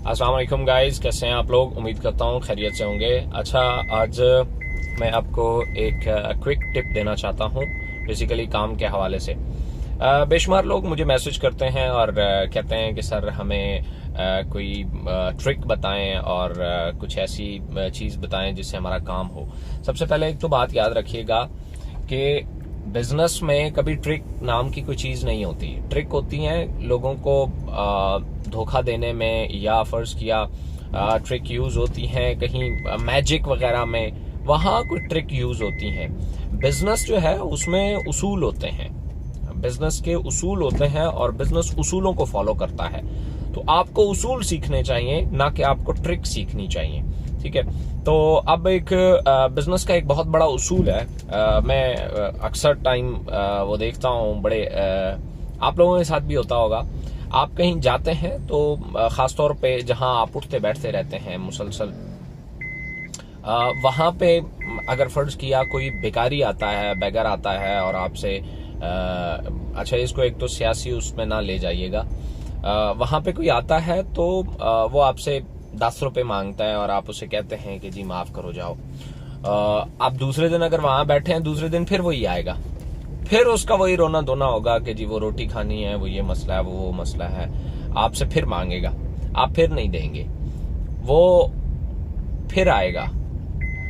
अस्सलाम वालेकुम गाइस, कैसे हैं आप लोग। उम्मीद करता हूँ खैरियत से होंगे। अच्छा, आज मैं आपको एक क्विक टिप देना चाहता हूँ बेसिकली काम के हवाले से। बेशुमार लोग मुझे मैसेज करते हैं और कहते हैं कि सर हमें कोई ट्रिक बताएं और कुछ ऐसी चीज़ बताएं जिससे हमारा काम हो। सबसे पहले एक तो बात याद रखिएगा कि बिजनेस में कभी ट्रिक नाम की कोई चीज नहीं होती। ट्रिक होती हैं लोगों को धोखा देने में, या फर्ज किया ट्रिक यूज होती हैं कहीं मैजिक वगैरह में, वहां कोई ट्रिक यूज होती हैं। बिजनेस जो है उसमें उसूल होते हैं, बिजनेस के उसूल होते हैं और बिजनेस उसूलों को फॉलो करता है। तो आपको उसूल सीखने चाहिए, ना कि आपको ट्रिक सीखनी चाहिए। ठीक है, तो अब एक बिजनेस का एक बहुत बड़ा उसूल है। मैं अक्सर टाइम वो देखता हूँ, बड़े आप लोगों के साथ भी होता होगा। आप कहीं जाते हैं तो खासतौर पे जहां आप उठते बैठते रहते हैं मुसलसल, वहां पे अगर फर्ज किया कोई बेकारी आता है, बेगर आता है और आपसे अच्छा, इसको एक तो सियासी उसमें ना ले जाइएगा। वहां पे कोई आता है तो वो आपसे 10 रुपए मांगता है और आप उसे कहते हैं कि जी माफ करो जाओ। आप दूसरे दिन अगर वहां बैठे हैं, दूसरे दिन फिर वही आएगा, फिर उसका वही रोना धोना होगा कि जी वो रोटी खानी है, वो ये मसला है, वो मसला है। आपसे फिर मांगेगा, आप फिर नहीं देंगे, वो फिर आएगा,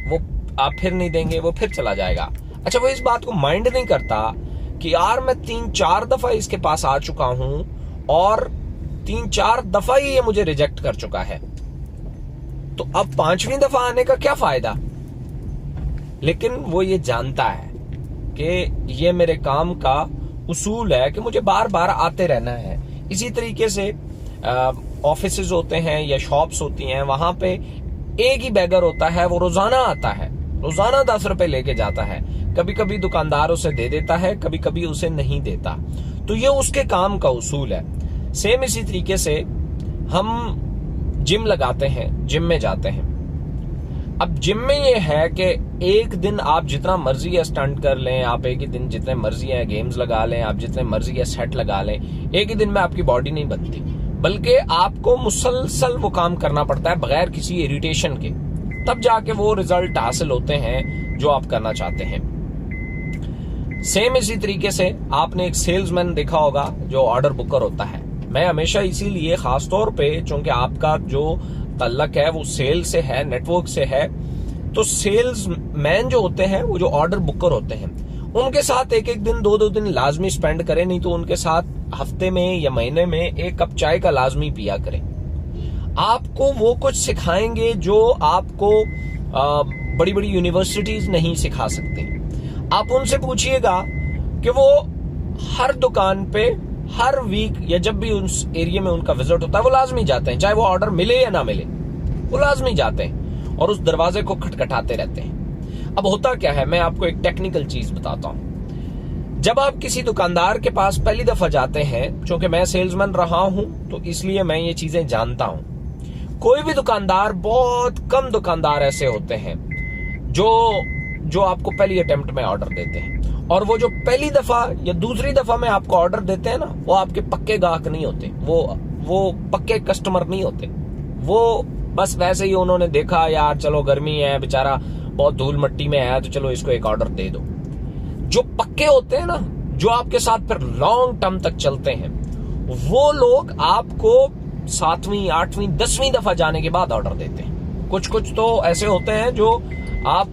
वो आप फिर नहीं देंगे, वो फिर चला जाएगा। अच्छा, वो इस बात को माइंड नहीं करता कि यार मैं 3-4 दफा इसके पास आ चुका हूं और 3-4 दफा ही ये मुझे रिजेक्ट कर चुका है, तो अब 5वीं दफा आने का क्या फायदा। लेकिन वो ये जानता है कि ये मेरे काम का उसूल है कि मुझे बार बार आते रहना है। इसी तरीके से ऑफिसेज होते हैं या शॉप्स होती हैं, वहां पे एक ही बैगर होता है, वो रोजाना आता है, रोजाना 10 रुपए लेके जाता है। कभी कभी दुकानदार उसे दे देता है, कभी कभी उसे नहीं देता। तो ये उसके काम का उसूल है। सेम इसी तरीके से हम जिम लगाते हैं, जिम में जाते हैं। अब जिम में ये है कि एक दिन आप जितना मर्जी है स्टंट कर लें, आप एक ही दिन जितने मर्जी है गेम्स लगा लें, आप जितने मर्जी है सेट लगा लें, एक ही दिन में आपकी बॉडी नहीं बनती, बल्कि आपको मुसलसल वो काम करना पड़ता है बगैर किसी इरिटेशन के, तब जाके वो रिजल्ट हासिल होते हैं जो आप करना चाहते हैं। सेम इसी तरीके से आपने एक सेल्समैन देखा होगा जो ऑर्डर बुकर होता है। मैं हमेशा इसीलिए खासतौर पे, चूंकि आपका जो तल्लक है वो सेल से है, नेटवर्क से है, तो सेल्स मैन जो होते हैं, वो जो ऑर्डर बुकर होते हैं, उनके साथ एक एक दिन 2-2 दिन लाजमी स्पेंड करें। नहीं तो उनके साथ हफ्ते में या महीने में 1 कप चाय का लाजमी पिया करें। आपको वो कुछ सिखाएंगे जो आपको बड़ी बड़ी यूनिवर्सिटीज नहीं सिखा सकते। आप उनसे पूछिएगा कि वो हर दुकान पे हर वीक या जब भी उस एरिया में उनका विजिट होता है वो लाजमी जाते हैं, चाहे वो ऑर्डर मिले या ना मिले, वो लाजमी जाते हैं और उस दरवाजे को खटखटाते रहते हैं। अब होता क्या है, मैं आपको एक टेक्निकल चीज बताता हूं। जब आप किसी दुकानदार के पास पहली दफा जाते हैं, क्योंकि मैं सेल्समैन रहा हूं तो इसलिए मैं ये चीजें जानता हूं। कोई भी दुकानदार, बहुत कम दुकानदार ऐसे होते हैं जो आपको पहली अटेम्प्ट में ऑर्डर देते हैं, और वो जो पहली दफा या दूसरी दफा में आपको ऑर्डर देते हैं ना, वो आपके पक्के गाहक नहीं होते, वो पक्के कस्टमर नहीं होते। वो बस वैसे ही उन्होंने देखा यार चलो गर्मी है, बेचारा बहुत धूल मट्टी में है, तो चलो इसको एक ऑर्डर दे दो। जो पक्के होते हैं ना, जो आपके साथ फिर लॉन्ग टर्म तक चलते हैं, वो लोग आपको 7वीं 8वीं 10वीं दफा जाने के बाद ऑर्डर देते हैं। कुछ तो ऐसे होते हैं जो आप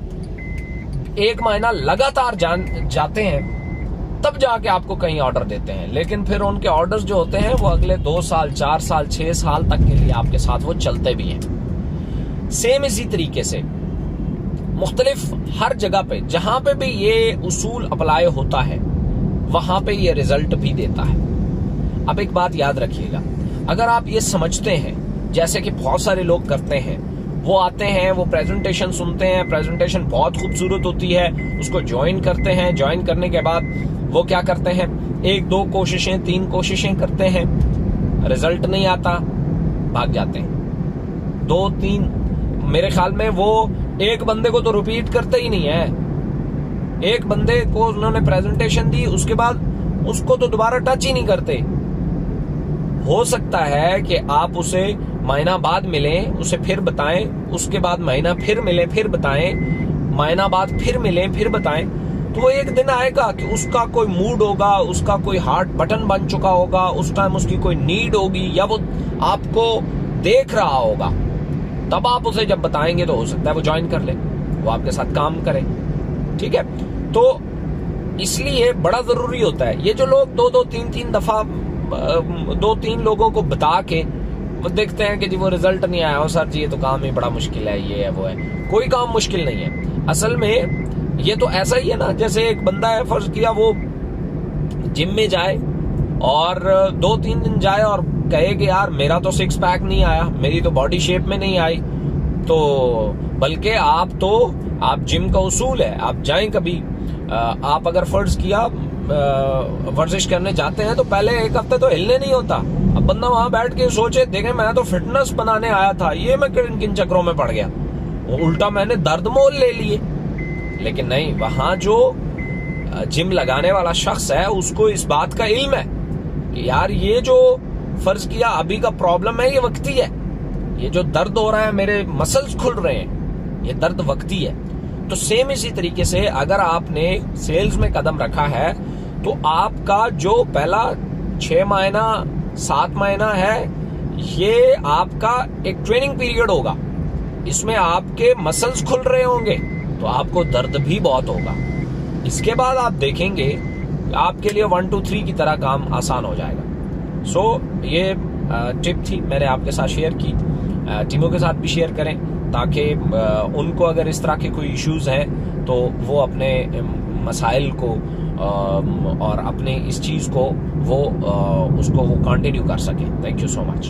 1 महीना लगातार जाते हैं तब जाके आपको कहीं ऑर्डर देते हैं, लेकिन फिर उनके ऑर्डर्स जो होते हैं वो अगले 2 साल 4 साल 6 साल तक के लिए आपके साथ वो चलते भी हैं। सेम इसी तरीके से मुख्तलिफ हर जगह पे जहां पे भी ये उसूल अप्लाई होता है, वहां पे ये रिजल्ट भी देता है। अब एक बात याद रखिएगा, अगर आप ये समझते हैं, जैसे कि बहुत सारे लोग करते हैं, वो आते हैं, वो प्रेजेंटेशन सुनते हैं, प्रेजेंटेशन बहुत खूबसूरत होती है, उसको ज्वाइन करते हैं, ज्वाइन करने के बाद वो क्या करते हैं, 1-2 कोशिशें 3 कोशिशें करते हैं, रिजल्ट नहीं आता, भाग जाते हैं। 2-3, मेरे ख्याल में वो एक बंदे को तो रिपीट करते ही नहीं है। एक बंदे को उन्होंने प्रेजेंटेशन दी, उसके बाद उसको तो दोबारा टच ही नहीं करते। हो सकता है कि आप उसे महीना बाद मिलें, उसे फिर बताएं, उसके बाद महीना फिर मिलें, फिर बताएं, महीना बाद फिर मिलें, फिर बताएं। तो वो एक दिन आएगा कि उसका कोई मूड होगा, उसका कोई हार्ट बटन बन चुका होगा, उस टाइम उसकी कोई नीड होगी, या वो आपको देख रहा होगा, तब आप उसे जब बताएंगे तो हो सकता है वो ज्वाइन कर ले, वो आपके साथ काम करे। ठीक है, तो इसलिए बड़ा जरूरी होता है ये जो लोग दो तीन दफा 2-3 लोगों को बता के वो देखते हैं कि जी वो रिजल्ट नहीं आया, हो सर जी ये तो काम ही बड़ा मुश्किल है, ये है वो है। कोई काम मुश्किल नहीं है, असल में ये तो ऐसा ही है ना, जैसे एक बंदा है, फर्ज किया वो जिम में जाए और 2-3 दिन जाए और कहे कि यार मेरा तो 6 पैक नहीं आया, मेरी तो बॉडी शेप में नहीं आई, तो बल्कि आप जिम का उसूल है, आप जाएं कभी, आप अगर फर्ज किया वर्जिश करने जाते हैं तो पहले 1 हफ्ते तो हिलने नहीं होता। अब बंदा वहां बैठ के सोचे, देखे मैं तो फिटनेस बनाने आया था, ये मैं किन चक्रों में पड़ गया, उल्टा मैंने दर्द मोल ले लिए। लेकिन नहीं, वहां जो जिम लगाने वाला शख्स है उसको इस बात का इल्म है कि यार ये जो फर्ज किया अभी का प्रॉब्लम है ये वक्ती है, ये जो दर्द हो रहा है, मेरे मसल्स खुल रहे हैं, ये दर्द वक्ती है। तो सेम इसी तरीके से अगर आपने सेल्स में कदम रखा है तो आपका जो पहला 6 महीना 7 महीना है ये आपका एक ट्रेनिंग पीरियड होगा, इसमें आपके मसल्स खुल रहे होंगे तो आपको दर्द भी बहुत होगा। इसके बाद आप देखेंगे आपके लिए 1 2 3 की तरह काम आसान हो जाएगा। सो ये टिप थी, मैंने आपके साथ शेयर की, टीमों के साथ भी शेयर करें ताकि उनको अगर इस तरह के कोई इश्यूज हैं तो वो अपने मसाइल को और अपने इस चीज को वो उसको कंटिन्यू कर सकें। Thank you so much.